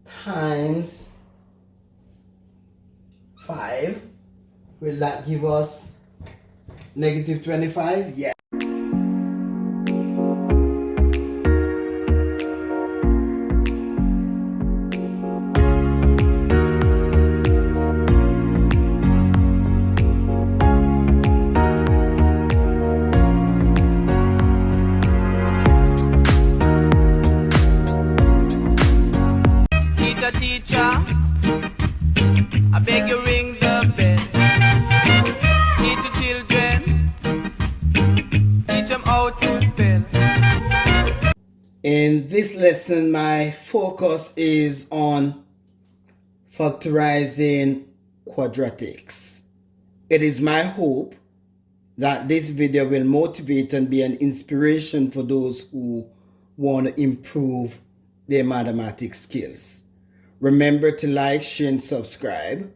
times 5. Will that give us negative 25? Yeah. Teacher, I beg you ring the bell. Teach your children, teach them how to spell. In this lesson, my focus is on factorizing quadratics. It is my hope that this video will motivate and be an inspiration for those who want to improve their mathematics skills. Remember to like, share, and subscribe.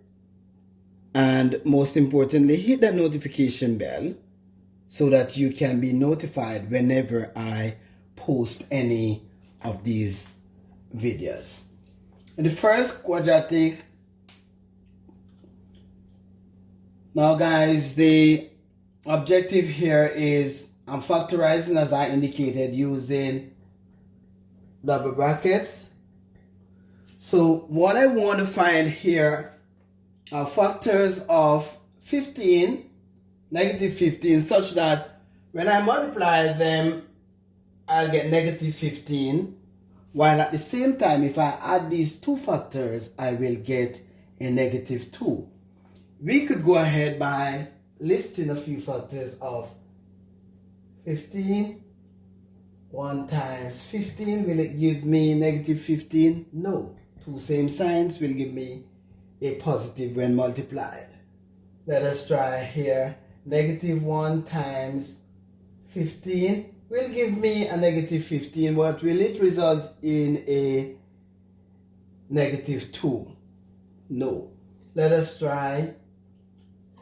And most importantly, hit that notification bell so that you can be notified whenever I post any of these videos. In the first quadratic, now guys, the objective here is I'm factorizing, as I indicated, using double brackets. So what I want to find here are factors of 15, negative 15, such that when I multiply them, I'll get negative 15, while at the same time, if I add these two factors, I will get a negative 2. We could go ahead by listing a few factors of 15. 1 times 15, will it give me negative 15? No. Two same signs will give me a positive when multiplied. Let us try here. Negative 1 times 15 will give me a negative 15. What will it result in a negative 2? No. Let us try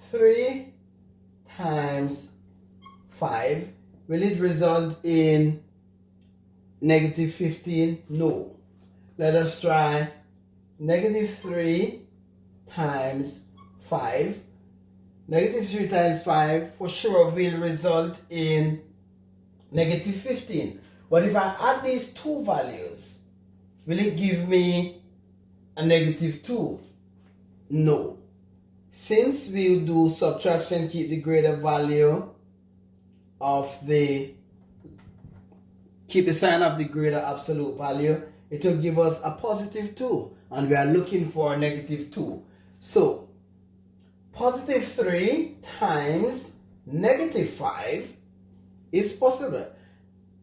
3 times 5. Will it result in negative 15? No. Let us try negative 3 times 5. Negative 3 times 5 for sure will result in negative 15. But if I add these two values, will it give me a negative 2? No. Since we do subtraction, keep the greater value of keep the sign of the greater absolute value, it will give us a positive 2, and we are looking for a negative 2. So positive 3 times negative 5 is possible.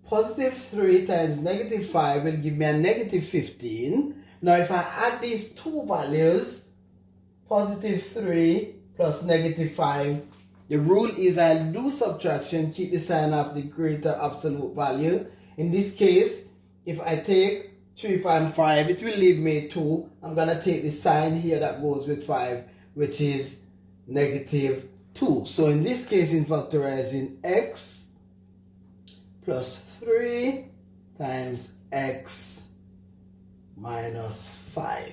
Positive 3 times negative 5 will give me a negative 15. Now if I add these two values, positive 3 plus negative 5, the rule is I'll do subtraction, keep the sign of the greater absolute value. In this case, if I take 3 times 5, it will leave me 2. I'm going to take the sign here that goes with 5, which is negative 2. So in this case, in factorizing, x plus 3 times x minus 5.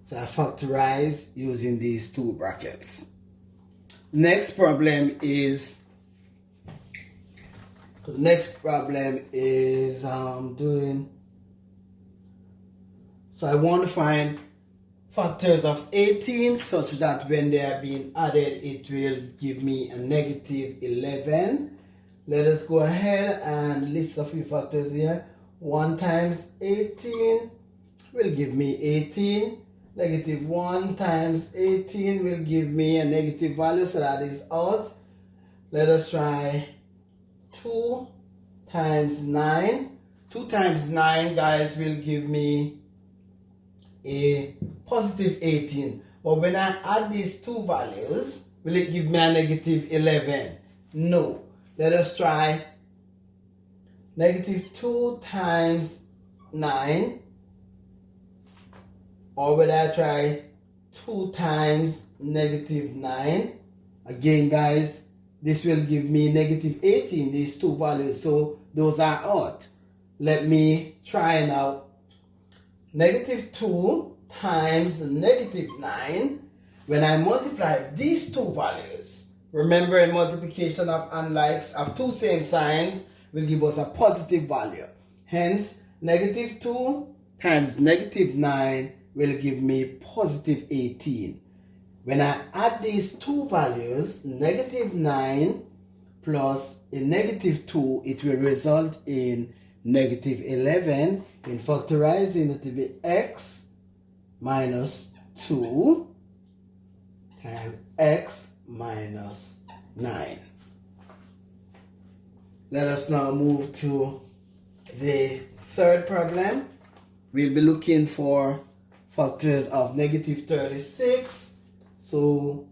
So I factorize using these two brackets. Next problem is so I want to find factors of 18 such that when they are being added, it will give me a negative 11. Let us go ahead and list a few factors here. 1 times 18 will give me 18. Negative 1 times 18 will give me a negative value, so that is out. Let us try 2 times 9. 2 times 9, guys, will give me a positive 18. But when I add these two values, will it give me a negative 11? No. Let us try negative 2 times 9. Or will I try 2 times negative 9? Again, guys, this will give me negative 18, these two values. So those are out. Let me try now. negative 2 times negative 9. When I multiply these two values, remember in multiplication of unlikes of two same signs will give us a positive value. Hence, negative 2 times negative 9 will give me positive 18. When I add these two values, negative 9 plus a negative 2, it will result in negative 11. In factorizing, it will be x minus 2 times x minus 9. Let us now move to the third problem. We'll be looking for factors of negative 36. So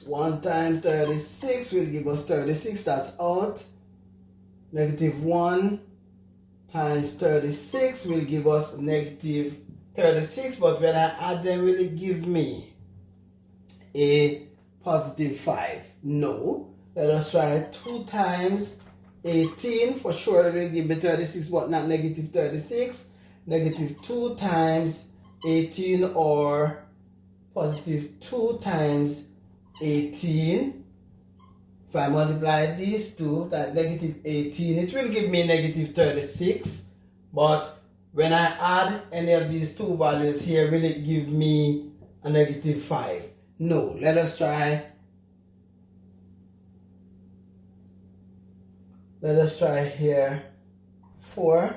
1 times 36 will give us 36, that's out. Negative 1 times 36 will give us negative 36, but when I add them, will it give me a positive 5? No. Let us try 2 times 18. For sure it will give me 36, but not negative 36. Negative 2 times 18 or positive 2 times 18. If I multiply these two, that negative 18, it will give me negative 36. But when I add any of these two values here, will it give me a negative 5? No. Let us try. Let us try here. 4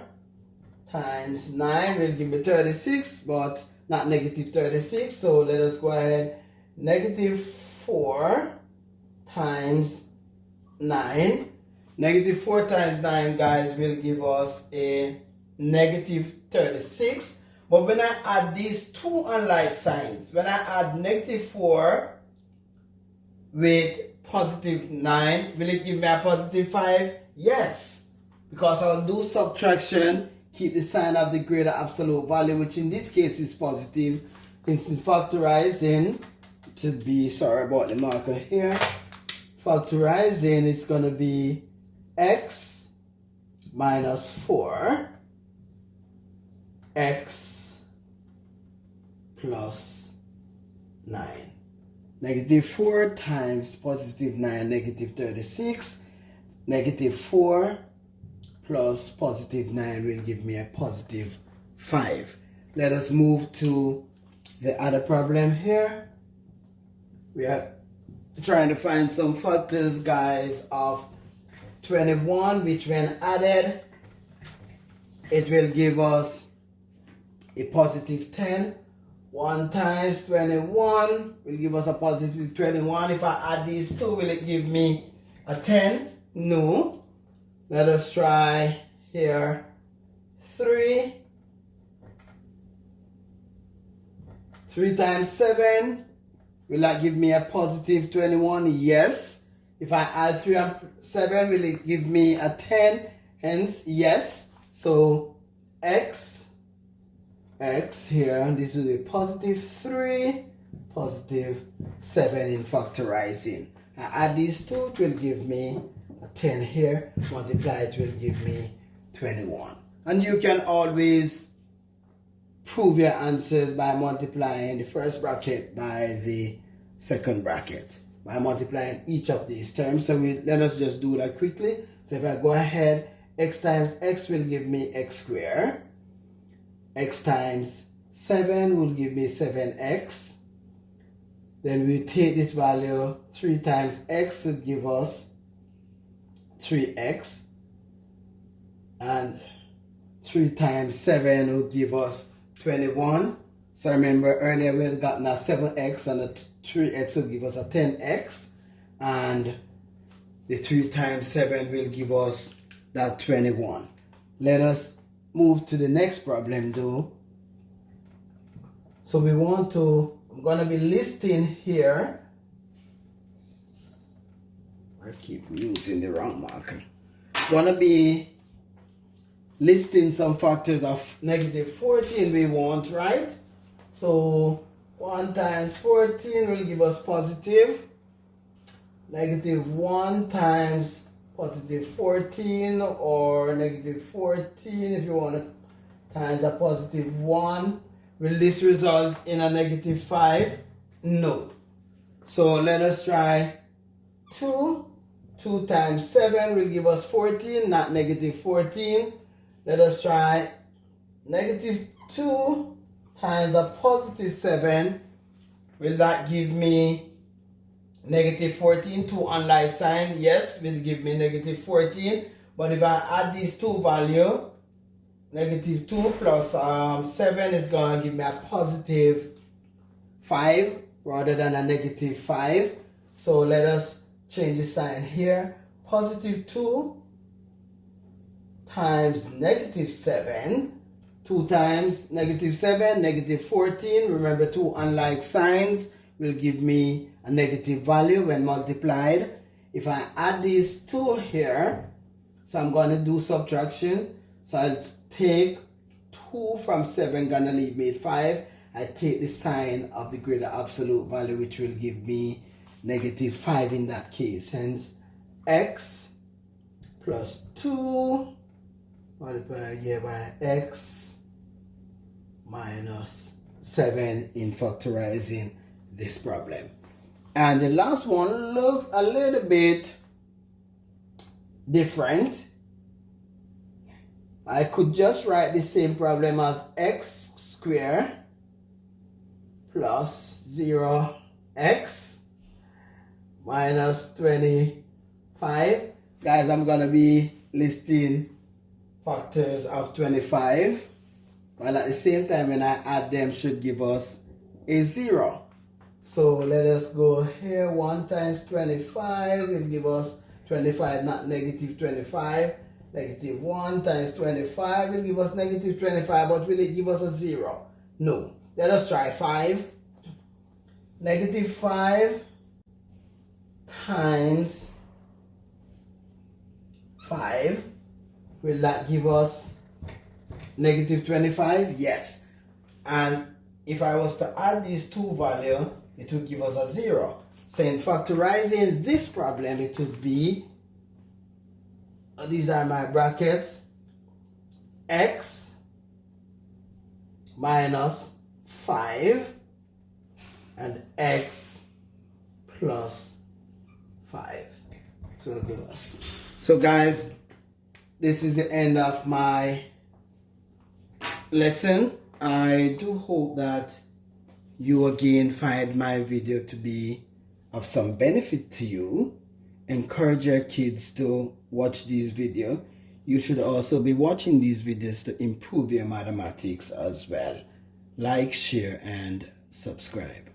times 9 will give me 36, but not negative 36. So let us go ahead. Negative 4 times 9. Negative 4 times 9, guys, will give us a negative 36. But when I add these two unlike signs, when I add negative 4 with positive 9, will it give me a positive 5? Yes. Because I'll do subtraction, keep the sign of the greater absolute value, which in this case is positive. Instead factorizing, to be, sorry about the marker here, factorizing, it's going to be x minus 4 x plus 9. Negative 4 times positive 9, negative 36. Negative 4 plus positive 9 will give me a positive 5. Let us move to the other problem here. We are trying to find some factors, guys, of 21, which when added, it will give us a positive 10. 1 times 21 will give us a positive 21. If I add these two, will it give me a 10? No. Let us try here. 3. 3 times 7. Will that give me a positive 21? Yes. If I add 3 and 7, will it give me a 10? Hence, yes. So, x here, this will be positive 3, positive 7 in factorizing. I add these two, it will give me a 10 here. Multiply it will give me 21. And you can always prove your answers by multiplying the first bracket by the second bracket, by multiplying each of these terms. So let us just do that quickly. So if I go ahead, x times x will give me x squared. X times 7 will give me 7x. Then we take this value, 3 times x will give us 3x. And 3 times 7 will give us 21. So remember earlier we had gotten a 7x and a 3x will give us a 10x. And the 3 times 7 will give us that 21. Let us move to the next problem though. So we want to, I'm going to be listing here. I keep using the wrong marker. I'm going to be listing some factors of negative 14 we want, right? So 1 times 14 will give us positive. Negative 1 times positive 14 or negative 14 if you want to times a positive 1. Will this result in a negative 5? No. So let us try 2. 2 times 7 will give us 14, not negative 14. Let us try negative 2 times a positive 7. Will that give me negative 14? 2 unlike sign, yes, will give me negative 14. But if I add these two values, negative 2 plus 7 is going to give me a positive 5 rather than a negative 5. So let us change the sign here. Positive 2 times negative 7. 2 times negative 7, negative 14. Remember, 2 unlike signs will give me a negative value when multiplied. If I add these two here, so I'm going to do subtraction. So I'll take 2 from 7, gonna leave me at 5. I take the sign of the greater absolute value, which will give me negative 5 in that case. Hence, x plus 2 multiplied here by x minus 7 in factorizing this problem. And the last one looks a little bit different. I could just write the same problem as x squared plus 0x minus 25. Guys, I'm going to be listing factors of 25. While at the same time, when I add them, should give us a 0. So let us go here. 1 times 25 will give us 25, not negative 25. Negative 1 times 25 will give us negative 25, but will it give us a 0? No. Let us try 5. Negative 5 times 5. Will that give us negative 25? Yes. And if I was to add these two values, it would give us a 0. So in factorizing this problem, it would be, these are my brackets, x minus 5 and x plus 5. So guys, this is the end of my lesson. I do hope that you again find my video to be of some benefit to you. Encourage your kids to watch these videos. You should also be watching these videos to improve your mathematics as well. Like, share, and subscribe.